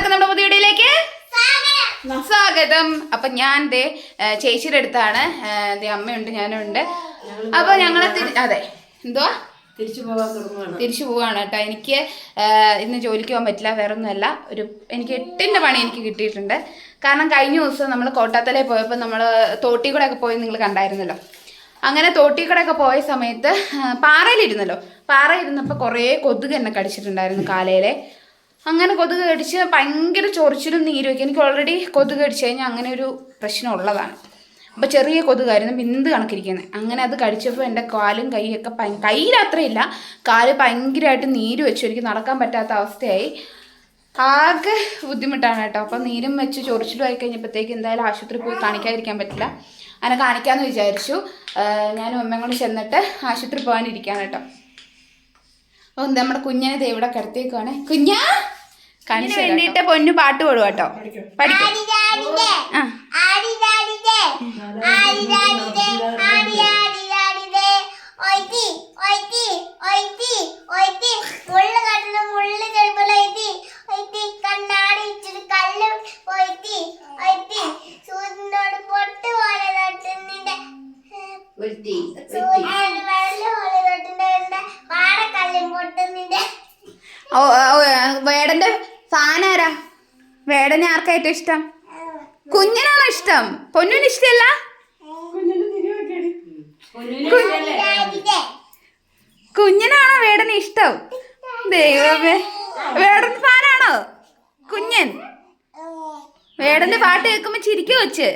എല്ലാവർക്കും നമ്മുടെ പുതിയ വീഡിയോയിലേക്ക് സ്വാഗതം. അപ്പൊ ഞാൻ ചേച്ചിയുടെ അടുത്താണ്, അമ്മയുണ്ട്, ഞാനും ഉണ്ട്. അപ്പൊ ഞങ്ങളെ അതെ എന്തുവാ തിരിച്ചു പോവാണ് കേട്ടോ. എനിക്ക് ഇന്ന് ജോലിക്ക് പോകാൻ പറ്റില്ല, വേറെ ഒന്നുമല്ല. എനിക്ക് 8ന്റെ പണി എനിക്ക് കിട്ടിയിട്ടുണ്ട്. കാരണം കഴിഞ്ഞ ദിവസം നമ്മൾ കോട്ടാത്തലയിൽ പോയപ്പോൾ നമ്മൾ തോട്ടി കൂടെ ഒക്കെ പോയി നിങ്ങൾ കണ്ടായിരുന്നല്ലോ. അങ്ങനെ തോട്ടി കൂടെ ഒക്കെ പോയ സമയത്ത് പാറയിലിരുന്നപ്പോൾ കുറേ കൊതുക് എന്നെ കടിച്ചിട്ടുണ്ടായിരുന്നു കാലയിലെ. അങ്ങനെ കൊതുക് കടിച്ച് ഭയങ്കര ചൊറിച്ചിലും നീരുമൊക്കെ. എനിക്ക് ഓൾറെഡി കൊതുക് കടിച്ചു കഴിഞ്ഞാൽ അങ്ങനെ ഒരു പ്രശ്നം ഉള്ളതാണ്. അപ്പോൾ ചെറിയ കൊതുകായിരുന്നു, ബിന്ദു കണക്കിരിക്കുന്നത്. അങ്ങനെ അത് കടിച്ചപ്പോൾ എൻ്റെ കാലും കൈയൊക്കെ കയ്യിൽ അത്രയില്ല, കാല് ഭയങ്കരമായിട്ട് നീര് വെച്ചു. എനിക്ക് നടക്കാൻ പറ്റാത്ത അവസ്ഥയായി. ആകെ ബുദ്ധിമുട്ടാണ് കേട്ടോ. അപ്പോൾ നീരും വെച്ച് ചൊറിച്ചിലും ആയി കഴിഞ്ഞപ്പോഴത്തേക്ക് എന്തായാലും ആശുപത്രിയിൽ പോയി കാണിക്കാതിരിക്കാൻ പറ്റില്ല. അങ്ങനെ കാണിക്കാമെന്ന് വിചാരിച്ചു. ഞാനും അമ്മയും കൂടെ ചെന്നിട്ട് ആശുപത്രി പോകാനിരിക്കുകയാണ് കേട്ടോ. അപ്പോൾ നമ്മുടെ കുഞ്ഞിനെ ഇവിടെ കിടത്തേക്കുവാണ്. കുഞ്ഞാ കാണിച്ചു വേണ്ടിയിട്ട് പൊന്നു പാട്ട് പാടുക കേട്ടോ. പഠിക്കും. വേടന്റെ ഫാനാരാ? വേടനെ ആർക്കാ ഏറ്റവും ഇഷ്ടം? കുഞ്ഞിനാണോ ഇഷ്ടം? പൊന്നിന് ഇഷ്ടമല്ല? കുഞ്ഞിനാണോ വേടനെ ഇഷ്ടം? ദൈവമേ, വേടൻ ഫാനാണോ കുഞ്ഞൻ? വേടന്റെ പാട്ട് കേൾക്കുമ്പോ ചിരിക്കു വെച്ച്.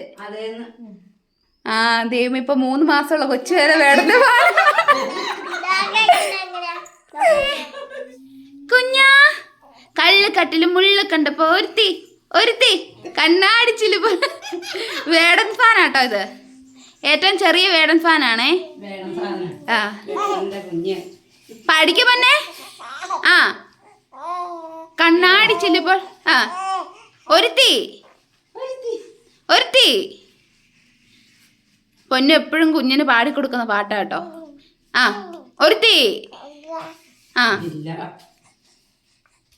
ആ ദൈവം, ഇപ്പൊ 3 മാസമുള്ള കൊച്ചു വരെ വേടന്റെ ഫാൻ. കുഞ്ഞാ കള്ളുകട്ടിലും മുള്ളു കണ്ടപ്പോ ഒരുത്തി കണ്ണാടിച്ചില് വേടൻ ഫാനാട്ടോ. ഇത് ഏറ്റവും ചെറിയ വേടൻ ഫാനാണേ. ആ പഠിക്കും പൊന്നെ. ആ കണ്ണാടിച്ചില്ലിപ്പോൾ ആ ഒരുത്തി പൊന്നു എപ്പോഴും കുഞ്ഞിന് പാടിക്കൊടുക്കുന്ന പാട്ടാ കേട്ടോ. ആ ഒരുത്തി. ആ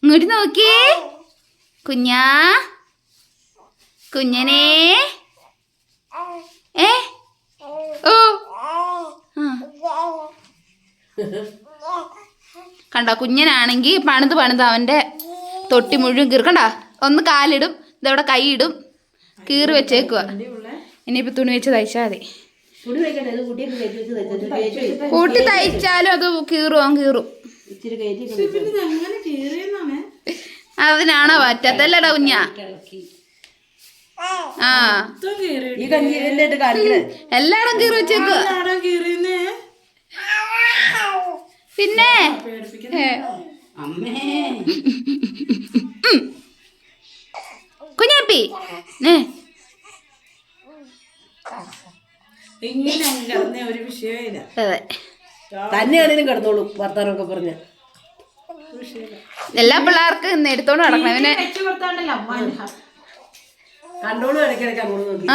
ഇങ്ങോട്ട് നോക്കിയേ കുഞ്ഞനെ. ഓ കണ്ട, കുഞ്ഞനാണെങ്കിൽ പണിത് അവൻ്റെ തൊട്ടി മുഴുവൻ കീർക്കണ്ട. ഒന്ന് കാലിടും, ഇതവിടെ കൈയിടും, കീറി വെച്ചേക്കുക. ഇനിയിപ്പോൾ തുണി വെച്ച് തയ്ച്ചാൽ മതി. കൂട്ടി തയ്ച്ചാലും അത് കീറും. അതിനാണോ പറ്റത്തല്ലടാ കുഞ്ഞാ. ആ എല്ലായിടും കീറി വെച്ചേക്കുക. പിന്നെ കുഞ്ഞാപ്പി ഒരു വിഷയമില്ല. അതെ, തന്നെയാണേലും കിടന്നോളൂ വർത്താനൊക്കെ പറഞ്ഞ. എല്ലാ പിള്ളേർക്കും ഇന്ന് എടുത്തോണ്ട് നടക്കണം. ഇവനെ കണ്ടോളൂ, ഇടയ്ക്കിടയ്ക്ക്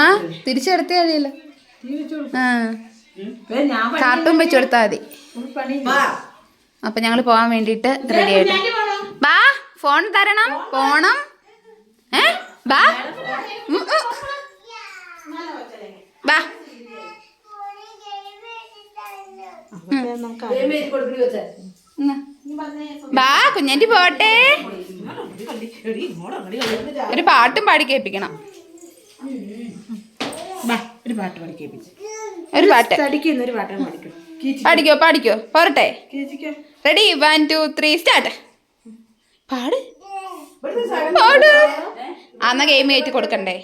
ആ തിരിച്ചെടുത്തേ മതിയല്ലോ. കാർട്ടൂൺ വെച്ച് കൊടുത്താൽ മതി. അപ്പൊ ഞങ്ങള് പോവാൻ വേണ്ടിട്ട് റെഡി ആയിട്ട്. ബാ, ഫോൺ തരണം, പോണം. ബാ ബാ ബാ കുഞ്ഞാറ്റി പോട്ടെ. ഒരു പാട്ടും പാടി കേൾപ്പിക്കണം. ഒരു പാട്ട് പാടി ഒരു പാട്ട് പാടിക്കോ പോരട്ടെ. Ready 1 2 3 start. പാട് അന്ന ഗെയിം കയറ്റി കൊടുക്കണ്ടേ?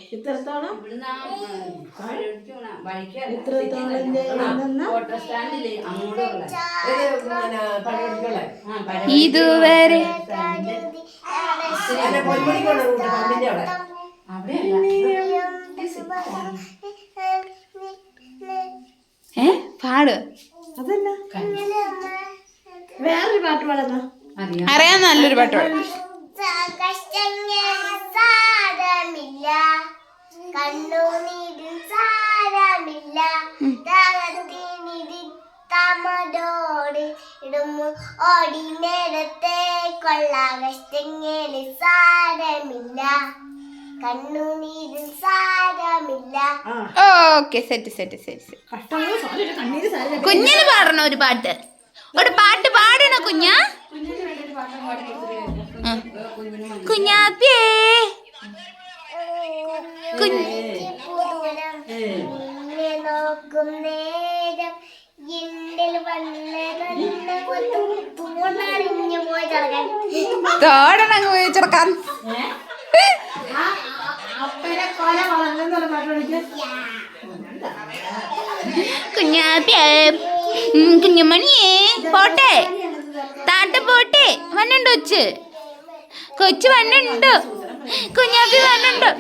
ഇതുവരെ പാട്. വേറൊരു പാട്ട് പാടുന്ന അറിയാൻ നല്ലൊരു പാട്ട് പാടും. കണ്ണുനീരിൽ സാരമില്ല, തമതോടെ ഇടുന്നു ഓടി നേരത്തെ കൊള്ളാകഷ്ടങ്ങളിൽ സാരമില്ല കണ്ണുനീരിൽ സാരമില്ല. Okay set. കുഞ്ഞിന് പാടണോ ഒരു പാട്ട്? ഒരു പാട്ട് പാടണോ കുഞ്ഞാ? കുഞ്ഞാപ്പിയേ നിന്നെ നോക്കും നേരം എന്നിൽ വന്നറിഞ്ഞു പോയി കിടക്കാൻ തോടണങ്ങ് പോയി ചെറുക്കാൻ. കുഞ്ഞാപ്പിയേ കുഞ്ഞുമണിയേ പോട്ടെ താത്ത പോട്ടെ വന്നുണ്ടോ കൊച്ചു വന്നുണ്ടോ? കുഞ്ഞാപ്പി വന്നുണ്ടോ?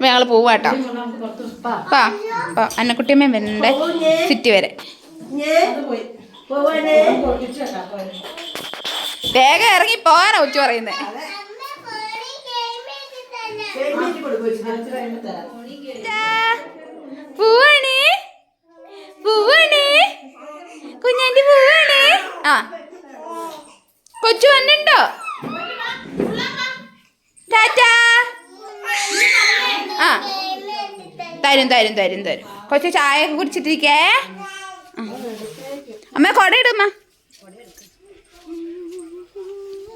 ഞങ്ങള് പോവാട്ടോ. അന്നക്കുട്ടിയമ്മ വരണ്ടേ സിറ്റി വരെ. വേഗം ഇറങ്ങി പോകാനാ ഉച്ച പറയുന്നേ. പൂവാണേ കുഞ്ഞാൻ്റെ പൂവാണേ. ആ കൊച്ചു വന്നിട്ടോ? ടാറ്റാ. ആ തരും കൊച്ചു ചായ ഒക്കെ കുടിച്ചിട്ടിരിക്കേ. അമ്മ കൊട ഇടുമ്മ.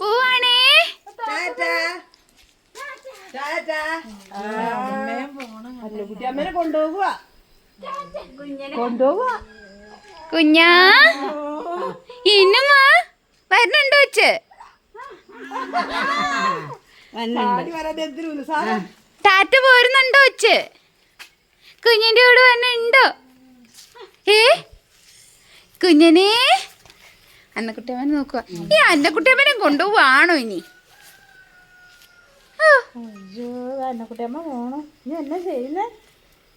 പൂവാണേ കുഞ്ഞാ ഇന്നുമ്മ വരണുണ്ടോ? ടാറ്റ പോരുന്നുണ്ടോ? കുഞ്ഞിന്റെ കൂടെ വരണുണ്ടോ? കുഞ്ഞനെ അന്നക്കുട്ടിയമ്മനെ നോക്കുക. ഈ അന്നക്കുട്ടിയമ്മനെ കൊണ്ടുപോവാണോ ഇനി? അന്നക്കുട്ടിയമ്മ പോണോ? നീ എന്നാ ചെയ്യുന്നേ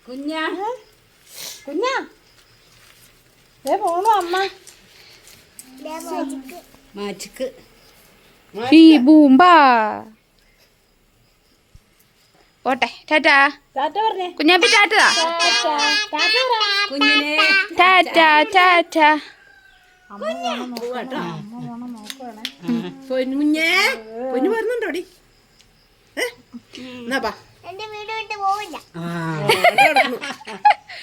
കുഞ്ഞാ? പോണോ അമ്മ? മാജിക്ക് ഈ ബൂമ്പാ പോട്ടെ. ടാറ്റാ പറഞ്ഞേ കുഞ്ഞാപ്പി. ടാറ്റാ കുഞ്ഞിനെ. ടാറ്റാ. പൊന്നുഞ്ഞേ പൊന്നു വരുന്നുണ്ടോടി? എന്നാ എന്റെ വീട് വിട്ട് പോവില്ല.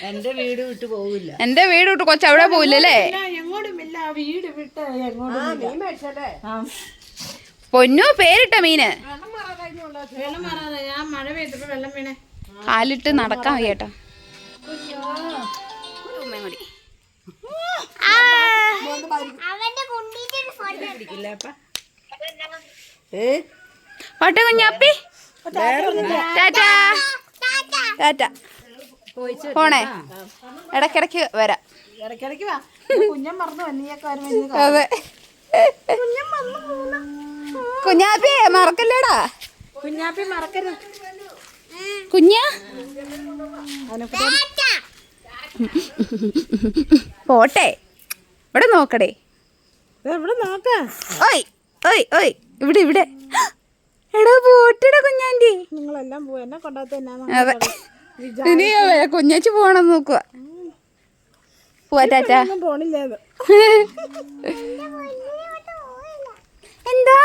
എന്റെ വീട് വിട്ട് പോവില്ല. എന്റെ വീട് വിട്ട് കൊച്ചു അവിടെ പോവില്ലല്ലേ? എങ്ങോട്ടുമില്ല വീട് വിട്ട് എങ്ങോട്ടും. പൊന്നു പേരിട്ട മീന് വെള്ളം മാറാതെ ഞാൻ മഴ പെയ്തപ്പോ വെള്ളം വീണേ. കാലിട്ട് നടക്കാൻ വയ്യട്ടോ. അവന്റെ കുണ്ടീന്റെ ഫോട്ടോ പോട്ടെ കുഞ്ഞാപ്പി. ടാറ്റാ പോണേ. ഇടക്കിടക്ക് വരാം. ഇടയ്ക്കിടയ്ക്ക് വാ. കുഞ്ഞൻ മറന്നു നീയൊക്കെ അതെ കുഞ്ഞാപ്പി മറക്കല്ലേടാ. കുഞ്ഞാപ്പി മറക്കരുത്. കുഞ്ഞാ പോട്ടെ. ഇവിടെ നോക്കടേ. ഇവിടെ നോക്കാം. ഓയ് ഇവിടെ എടാ പോട്ടെടാ കുഞ്ഞാൻ്റെ. നിങ്ങളെല്ലാം പോവാ എന്നെ കൊണ്ടാത്ത. അതെ ഇനി കുഞ്ഞാച്ചി പോണെന്ന് നോക്കുക. പോവാ ടാറ്റാ. പോണില്ലേത് എന്താ?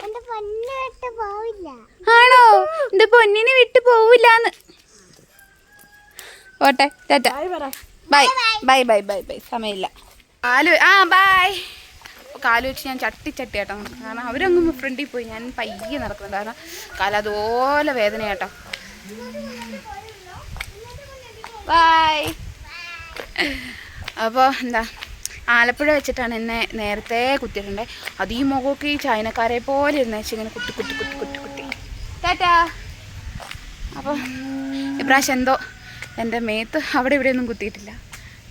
എന്റെ പൊന്നു വിട്ട് പോവില്ല. ആണോ? എന്റെ പൊന്നിനെ വിട്ട് പോവില്ലാന്ന്. പോട്ടെ ടാറ്റ. ബൈ. സമയമില്ല. ബൈ. കാല് വെച്ച് ഞാൻ ചട്ടി കേട്ടോ. കാരണം അവരങ്ങ് ഫ്രണ്ടിൽ പോയി. ഞാൻ പയ്യെ നടക്കുന്നത്. കാരണം കാല് അതുപോലെ വേദന കേട്ടോ. ബൈ. അപ്പോൾ എന്താ ആലപ്പുഴ വെച്ചിട്ടാണ് എന്നെ നേരത്തെ കുത്തിയിട്ടുണ്ടേ. അത് ഈ മുഖമൊക്കെ ഈ ചൈനക്കാരെ പോലെ ഇരുന്നേച്ച് ഇങ്ങനെ കുട്ടി ടാറ്റാ. അപ്പോൾ ഇപ്രാവശ്യം എന്തോ എൻ്റെ മേത്ത് അവിടെ ഇവിടെയൊന്നും കുത്തിയിട്ടില്ല.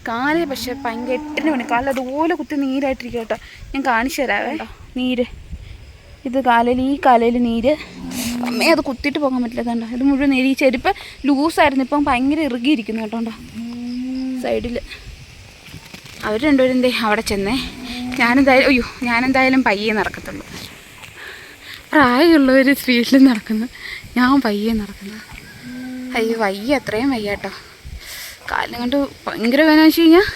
കാല് പക്ഷെ ഭയങ്കര 8 മണി കാലിൽ അതുപോലെ കുത്തി നീരായിട്ടിരിക്കും കേട്ടോ. ഞാൻ കാണിച്ചു തരാവേ. നീര് ഇത് ഈ കാലയിൽ നീര്. അമ്മേ അത് കുത്തിയിട്ട് പോകാൻ പറ്റില്ല. കണ്ടോ ഇത് മുഴുവൻ നീര്. ഈ ചെരുപ്പ് ലൂസായിരുന്നു, ഇപ്പം ഭയങ്കര ഇറുകിയിരിക്കുന്നു കേട്ടോ. സൈഡിൽ അവർ രണ്ടുപേരും എന്തേ അവിടെ ചെന്നേ. ഞാനെന്തായാലും പയ്യെ നടക്കത്തുള്ളൂ. പ്രായമുള്ളവർ സ്പീഡിൽ നടക്കുന്നു, ഞാൻ പയ്യെ നടക്കുന്നു. അയ്യോ വയ്യ, അത്രയും വയ്യ കേട്ടോ. കാലിനെ കൊണ്ട് ഭയങ്കര വേദന വെച്ച് കഴിഞ്ഞാൽ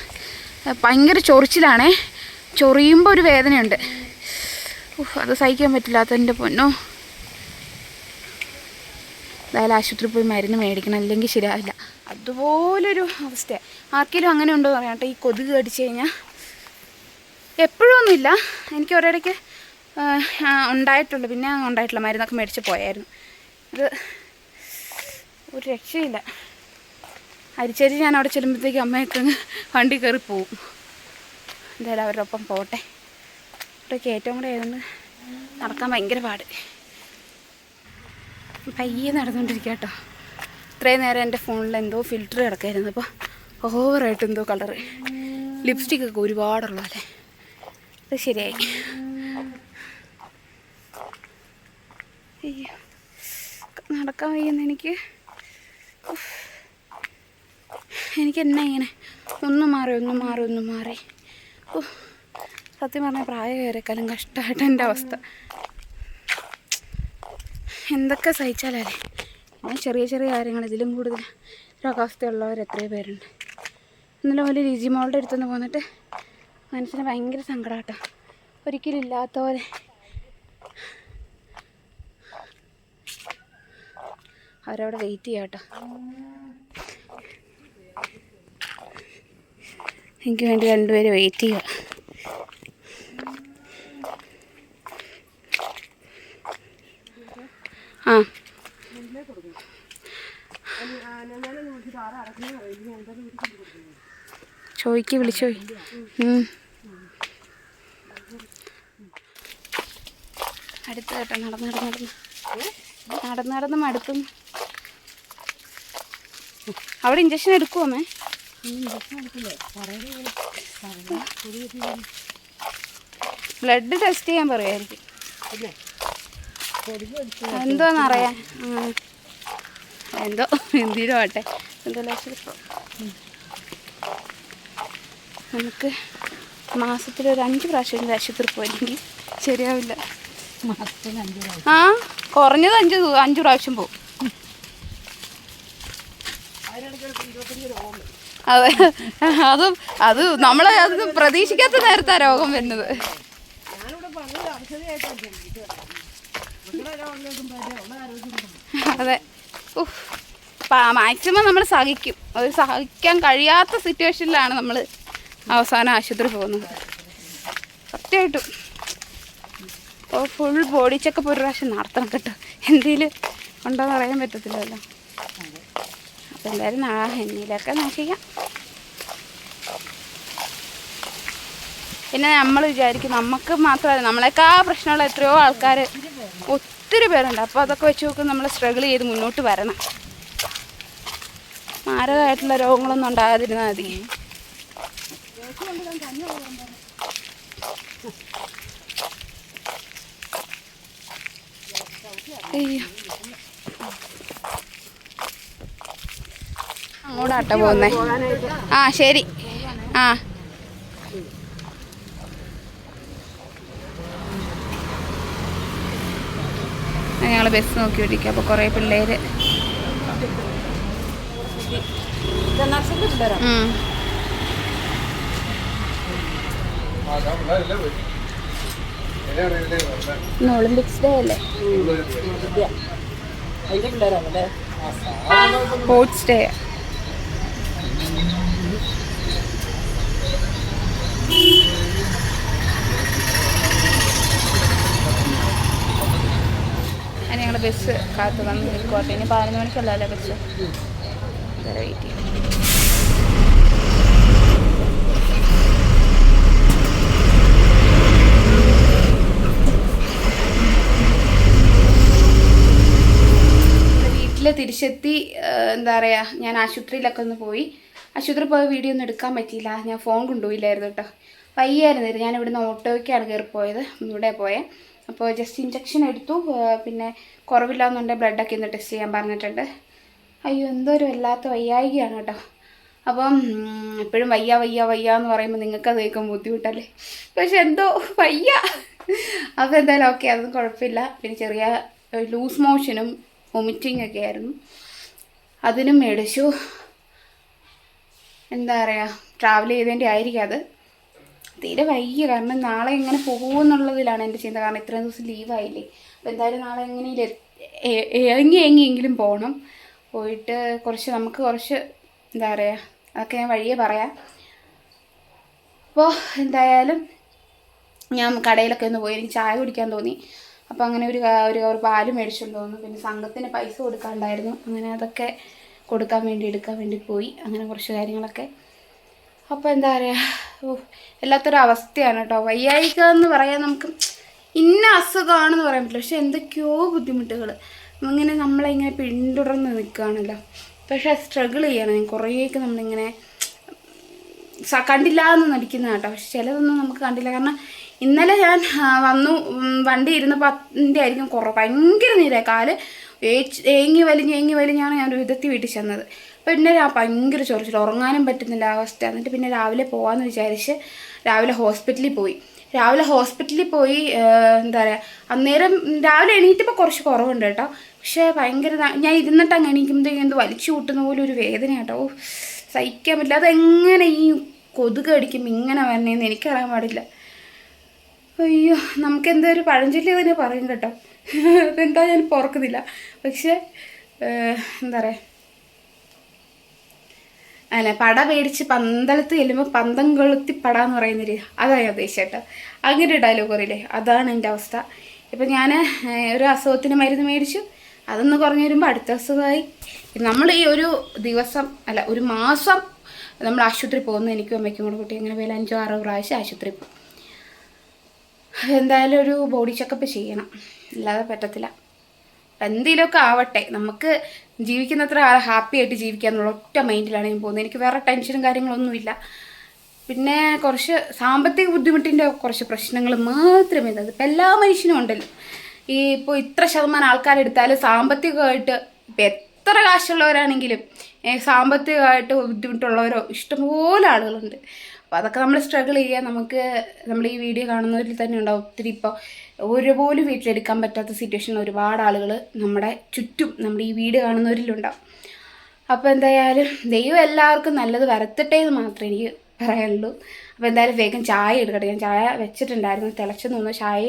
ഭയങ്കര ചൊറിച്ചിലാണേ. ചൊറിയുമ്പോൾ ഒരു വേദനയുണ്ട്. അത് സഹിക്കാൻ പറ്റില്ലാത്ത എൻ്റെ പൊന്നോ. എന്തായാലും ആശുപത്രിയിൽ പോയി മരുന്ന് മേടിക്കണം, അല്ലെങ്കിൽ ശരിയാവില്ല. അതുപോലൊരു അവസ്ഥയാണ്. ആർക്കെങ്കിലും അങ്ങനെ ഉണ്ടോ എന്ന് പറയാം കേട്ടോ. ഈ കൊതുക് കടിച്ചു കഴിഞ്ഞാൽ എപ്പോഴും ഒന്നുമില്ല, എനിക്ക് ഒരിടയ്ക്ക് ഉണ്ടായിട്ടുള്ളൂ. പിന്നെ ഉണ്ടായിട്ടില്ല, മരുന്നൊക്കെ മേടിച്ച് പോയായിരുന്നു. ഇത് ഒരു രക്ഷയില്ല. അരിച്ചേരി ഞാൻ അവിടെ ചെല്ലുമ്പോഴത്തേക്ക് അമ്മയൊക്കെ വണ്ടി കയറി പോവും. എന്തായാലും അവരുടെ ഒപ്പം പോട്ടെ. ഇവിടേക്ക് ഏറ്റവും കൂടെ ആയതുകൊണ്ട് നടക്കാൻ ഭയങ്കര പാട്. പയ്യെ നടന്നുകൊണ്ടിരിക്കുക കേട്ടോ. ഇത്രയും നേരം എൻ്റെ ഫോണിൽ എന്തോ ഫിൽറ്റർ കിടക്കായിരുന്നു. അപ്പോൾ ഓവറായിട്ട് എന്തോ കളറ്, ലിപ്സ്റ്റിക്കൊക്കെ ഒരുപാടുള്ള അല്ലേ. അത് ശരിയായി. അയ്യോ, നടക്കാൻ വയ്യുന്ന എനിക്ക് എന്നാ ഇങ്ങനെ ഒന്നും മാറി. സത്യം പറഞ്ഞാൽ പ്രായകരക്കാലം കഷ്ടമായിട്ട് എൻ്റെ അവസ്ഥ. എന്തൊക്കെ സഹിച്ചാലേ. ഞാൻ ചെറിയ കാര്യങ്ങൾ ഇതിലും കൂടുതൽ രോഗാവസ്ഥയുള്ളവർ എത്രയോ പേരുണ്ട്. ഇന്നലെ പോലെ ലിജിമോളുടെ അടുത്തുനിന്ന് പോന്നിട്ട് മനസ്സിന് ഭയങ്കര സങ്കടമാട്ടോ. ഒരിക്കലും ഇല്ലാത്ത പോലെ അവരവിടെ വെയിറ്റ് ചെയ്യാം കേട്ടോ. എനിക്ക് വേണ്ടി രണ്ടുപേര് വെയിറ്റ് ചെയ്യുക. ആ വിളിച്ചോ. അടുത്ത് കേട്ടോ. നടന്ന് മടുക്കും. അവിടെ ഇഞ്ചക്ഷൻ എടുക്കുമോ? ബ്ലഡ് ടെസ്റ്റ് ചെയ്യാൻ പറയുമായിരിക്കും. എന്തോന്നറിയാൻ എന്തിനും ആട്ടെ. നമുക്ക് മാസത്തിലൊരു 5 പ്രാവശ്യം ആശുപത്രി പോയില്ലെങ്കിൽ ശരിയാവില്ല. ആ, കുറഞ്ഞത് 5 പ്രാവശ്യം പോകും. അതെ, അത് നമ്മളെ അത് പ്രതീക്ഷിക്കാത്ത നേരത്താ രോഗം വരുന്നത്. അതെ, മാക്സിമം നമ്മൾ സഹിക്കും. അത് സഹിക്കാൻ കഴിയാത്ത സിറ്റുവേഷനിലാണ് നമ്മൾ അവസാനം ആശുപത്രി പോകുന്നത്. സത്യമായിട്ടും ഫുൾ ബോഡി ചെക്കപ്പ് ഒരു പ്രാവശ്യം നടത്തണം കേട്ടോ. എന്തെങ്കിലും ഉണ്ടോയെന്ന് അറിയാൻ പറ്റത്തില്ലല്ലോ. അപ്പം എന്തായാലും എന്നിലൊക്കെ നോക്കിക്കാം. പിന്നെ നമ്മൾ വിചാരിക്കും നമുക്ക് മാത്രമല്ല, നമ്മളെക്കാ പ്രശ്നമുള്ള എത്രയോ ആൾക്കാർ ഒത്തിരി പേരുണ്ട്. അപ്പോൾ അതൊക്കെ വെച്ച് നോക്കും നമ്മൾ സ്ട്രഗിൾ ചെയ്ത് മുന്നോട്ട് വരണം. മാരകമായിട്ടുള്ള രോഗങ്ങളൊന്നും ഉണ്ടാകാതിരുന്നാൽ മതി. അയ്യോ, അങ്ങോട്ടാട്ടോ പോകുന്നേ. ആ ശരി. ആ ഞങ്ങൾ ബസ് നോക്കിക്കൊണ്ടിരിക്കുക. അപ്പോൾ കുറേ പിള്ളേർ ഒളിമ്പിക്സ് ഡേ അല്ലേ, സ്പോർട്സ് ഡേ. ഞങ്ങൾ ബസ് കാത്തു വന്ന് നിൽക്കോട്ടെ. ഇനി 11 മണിക്കല്ലല്ലോ ബസ്. വെയിറ്റ് ചെയ്യും. വീട്ടിൽ തിരിച്ചെത്തി. എന്താ പറയുക, ഞാൻ ആശുപത്രിയിലൊക്കെ ഒന്ന് പോയി. ആശുപത്രി പോയ വീഡിയോ ഒന്നും എടുക്കാൻ പറ്റിയില്ല. ഞാൻ ഫോൺ കൊണ്ടുപോയില്ലായിരുന്നു കേട്ടോ. വയ്യായിരുന്നില്ല. ഞാൻ ഇവിടുന്ന് ഓട്ടോയ്ക്കാണ് കയറിപ്പോയത്. ഇവിടെ പോയത്. അപ്പോൾ ജസ്റ്റ് ഇഞ്ചക്ഷൻ എടുത്തു. പിന്നെ കുറവില്ലാന്നുണ്ടെങ്കിൽ ബ്ലഡൊക്കെ ഒന്ന് ടെസ്റ്റ് ചെയ്യാൻ പറഞ്ഞിട്ടുണ്ട്. അയ്യോ, എന്തോ ഒരു വല്ലാത്ത വയ്യായികയാണ് കേട്ടോ. അപ്പം എപ്പോഴും വയ്യ എന്ന് പറയുമ്പോൾ നിങ്ങൾക്കത് കേൾക്കാൻ ബുദ്ധിമുട്ടല്ലേ. പക്ഷെ എന്തോ വയ്യ. അപ്പോൾ എന്തായാലും ഓക്കെ, അതൊന്നും കുഴപ്പമില്ല. പിന്നെ ചെറിയ ലൂസ് മോഷനും വൊമിറ്റിംഗ് ഒക്കെ ആയിരുന്നു. അതിനും മേടിച്ചു. എന്താ പറയുക ട്രാവൽ ചെയ്തതിൻ്റെ ആയിരിക്കും അത്. തീരെ വയ്യ, കാരണം നാളെ എങ്ങനെ പോകുമെന്നുള്ളതിലാണ് എൻ്റെ ചിന്ത. കാരണം ഇത്രയും ദിവസം ലീവായില്ലേ. അപ്പോൾ എന്തായാലും നാളെ എങ്ങനെയും എങ്ങിയെങ്കിലും പോകണം. പോയിട്ട് നമുക്ക് കുറച്ച് എന്താ പറയുക അതൊക്കെ ഞാൻ വഴിയേ പറയാം. അപ്പോൾ എന്തായാലും ഞാൻ കടയിലൊക്കെ ഒന്ന് പോയി, എനിക്ക് ചായ കുടിക്കാൻ തോന്നി. അപ്പോൾ അങ്ങനെ ഒരു കവർ പാല് മേടിച്ചുകൊണ്ട് തോന്നുന്നു. പിന്നെ സംഘത്തിന് പൈസ കൊടുക്കാനുണ്ടായിരുന്നു, അങ്ങനെ അതൊക്കെ എടുക്കാൻ വേണ്ടി പോയി. അങ്ങനെ കുറച്ച് കാര്യങ്ങളൊക്കെ. അപ്പോൾ എന്താ പറയുക എല്ലാത്തൊരു അവസ്ഥയാണ് കേട്ടോ. വയ്യായിക എന്ന് പറയാൻ നമുക്ക് ഇന്ന അസുഖമാണെന്ന് പറയാൻ പറ്റില്ല, പക്ഷെ എന്തൊക്കെയോ ബുദ്ധിമുട്ടുകൾ ഇങ്ങനെ നമ്മളെ ഇങ്ങനെ പിന്തുടർന്ന് നിൽക്കുകയാണല്ലോ. പക്ഷെ സ്ട്രഗിൾ ചെയ്യണം. കുറേയൊക്കെ നമ്മളിങ്ങനെ കണ്ടില്ല എന്ന് നടിക്കുന്ന കേട്ടോ. പക്ഷെ ചിലതൊന്നും നമുക്ക് കണ്ടില്ല. കാരണം ഇന്നലെ ഞാൻ വന്നു, വണ്ടി ഇരുന്നപ്പോൾ അതിൻ്റെ ആയിരിക്കും ഭയങ്കര നീരായി, കാല് ഏങ്ങി വലിഞ്ഞാണ് ഞാൻ ഒരു വിധത്തിൽ വീട്ടിൽ ചെന്നത്. പിന്നെ ഭയങ്കര ചൊറിച്ചിൽ, ഉറങ്ങാനും പറ്റുന്നില്ല അവസ്ഥ. എന്നിട്ട് പിന്നെ രാവിലെ പോകാമെന്ന് വിചാരിച്ച് രാവിലെ ഹോസ്പിറ്റലിൽ പോയി. എന്താ പറയുക അന്നേരം രാവിലെ എണീറ്റപ്പോൾ കുറച്ച് കുറവുണ്ട് കേട്ടോ. പക്ഷേ ഭയങ്കര ഞാൻ ഇരുന്നിട്ട് അങ്ങ് എണീക്കുമ്പോഴത്തേക്കും എന്ത് വലിച്ചു കൂട്ടുന്ന പോലെ ഒരു വേദന കേട്ടോ. സഹിക്കാൻ പറ്റില്ല. അതെങ്ങനെ ഈ കൊതുക് കടിക്കുമ്പോൾ ഇങ്ങനെ വരണേന്ന് എനിക്കറിയാൻ പാടില്ല. അയ്യോ, നമുക്ക് എന്തോ ഒരു പഴഞ്ചൊല്ലി തന്നെ പറയും കേട്ടോ. അതെന്താ ഞാൻ ഓർക്കുന്നില്ല. പക്ഷേ എന്താ പറയുക അല്ല, പട പേടിച്ച് പന്തളത്ത് ചെല്ലുമ്പോൾ പന്തം കൊളുത്തി പട എന്ന് പറയുന്നൊരു അതാണ് ഞാൻ ഉദ്ദേശിച്ചത് കേട്ടോ. അങ്ങനെ ഒരു ഡയലോഗ് പറയില്ലേ, അതാണ് എൻ്റെ അവസ്ഥ. ഇപ്പം ഞാൻ ഒരു അസുഖത്തിന് മരുന്ന് മേടിച്ചു, അതൊന്ന് കുറഞ്ഞു വരുമ്പോൾ അടുത്ത അസുഖമായി. നമ്മൾ ഈ ഒരു മാസം നമ്മൾ ആശുപത്രി പോകുന്നു. എനിക്കും അമ്മയ്ക്കും കൂടെ കുട്ടി ഇങ്ങനെ 5-6 പ്രാവശ്യം ആശുപത്രി പോകും. എന്തായാലും ഒരു ബോഡി ചെക്കപ്പ് ചെയ്യണം, അല്ലാതെ പറ്റത്തില്ല. എന്തെങ്കിലുമൊക്കെ ആവട്ടെ, നമുക്ക് ജീവിക്കുന്നത്ര ഹാപ്പി ആയിട്ട് ജീവിക്കാന്നുള്ള ഒറ്റ മൈൻഡിലാണ് ഞാൻ പോകുന്നത്. എനിക്ക് വേറെ ടെൻഷനും കാര്യങ്ങളൊന്നുമില്ല. പിന്നെ കുറച്ച് സാമ്പത്തിക ബുദ്ധിമുട്ടിൻ്റെ കുറച്ച് പ്രശ്നങ്ങൾ മാത്രമേ ഇത്. ഇപ്പം എല്ലാ മനുഷ്യനും ഉണ്ടല്ലോ. ഇപ്പോൾ ഇത്ര ശതമാനം ആൾക്കാരെടുത്താലും സാമ്പത്തികമായിട്ട് ഇപ്പം എത്ര കാശുള്ളവരാണെങ്കിലും സാമ്പത്തികമായിട്ട് ബുദ്ധിമുട്ടുള്ളവരോ ഇഷ്ടംപോലെ ആളുകളുണ്ട്. അപ്പോൾ അതൊക്കെ നമ്മൾ സ്ട്രഗിൾ ചെയ്യുക. നമ്മൾ ഈ വീഡിയോ കാണുന്നവരിൽ തന്നെ ഉണ്ടാവും ഒത്തിരി. ഇപ്പോൾ ഒരുപോലും വീട്ടിലെടുക്കാൻ പറ്റാത്ത സിറ്റുവേഷനിൽ ഒരുപാട് ആളുകൾ നമ്മുടെ ചുറ്റും നമ്മുടെ ഈ വീഡിയോ കാണുന്നവരിലുണ്ടാവും. അപ്പോൾ എന്തായാലും ദൈവം എല്ലാവർക്കും നല്ലത് വരുത്തട്ടെ എന്ന് മാത്രമേ എനിക്ക് പറയാനുള്ളൂ. അപ്പോൾ എന്തായാലും വേഗം ചായ എടുക്കട്ടെ. ഞാൻ ചായ വെച്ചിട്ടുണ്ടായിരുന്നു, തിളച്ചെന്ന് തോന്നുന്നു. ചായ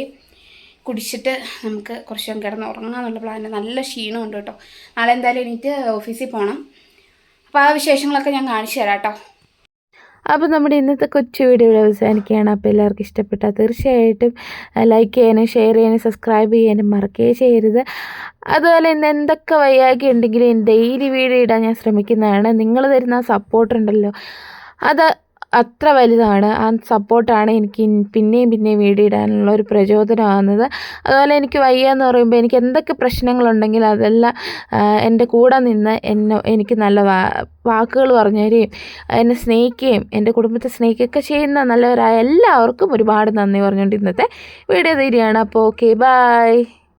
കുടിച്ചിട്ട് നമുക്ക് കുറച്ച് നേരം കിടന്ന് ഉറങ്ങാമെന്നുള്ള പ്ലാൻ. നല്ല ക്ഷീണമുണ്ട് കേട്ടോ. നാളെ എന്തായാലും എനിക്ക് ഓഫീസിൽ പോകണം. അപ്പോൾ ആ വിശേഷങ്ങളൊക്കെ ഞാൻ കാണിച്ചു തരാം കേട്ടോ. അപ്പോൾ നമ്മുടെ ഇന്നത്തെ കൊച്ചു വീഡിയോ അവസാനിക്കുകയാണ്. അപ്പോൾ എല്ലാവർക്കും ഇഷ്ടപ്പെട്ടാൽ തീർച്ചയായിട്ടും ലൈക്ക് ചെയ്യാനും ഷെയർ ചെയ്യാനും സബ്സ്ക്രൈബ് ചെയ്യാനും മറക്കുകയേ ചെയ്യരുത്. അതുപോലെ ഇന്ന് എന്തൊക്കെ വയ്യാക്കി ഉണ്ടെങ്കിലും ഡെയിലി വീഡിയോ ഇടാൻ ഞാൻ ശ്രമിക്കുന്നതാണ്. നിങ്ങൾ തരുന്ന സപ്പോർട്ടുണ്ടല്ലോ, അത് അത്ര വലുതാണ്. ആ സപ്പോർട്ടാണ് എനിക്ക് പിന്നെയും വീഡിയോ ഇടാനുള്ള ഒരു പ്രചോദനമാകുന്നത്. അതുപോലെ എനിക്ക് വയ്യ എന്ന് പറയുമ്പോൾ എനിക്ക് എന്തൊക്കെ പ്രശ്നങ്ങളുണ്ടെങ്കിൽ അതെല്ലാം എൻ്റെ കൂടെ നിന്ന് എനിക്ക് നല്ല വാക്കുകൾ പറഞ്ഞു തരികയും എന്നെ സ്നേഹിക്കുകയും എൻ്റെ കുടുംബത്തെ സ്നേഹിക്കുകയൊക്കെ ചെയ്യുന്ന നല്ലവരായ എല്ലാവർക്കും ഒരുപാട് നന്ദി പറഞ്ഞുകൊണ്ട് ഇന്നത്തെ വീഡിയോ തീരുകയാണ്. അപ്പോൾ ഓക്കെ, ബൈ.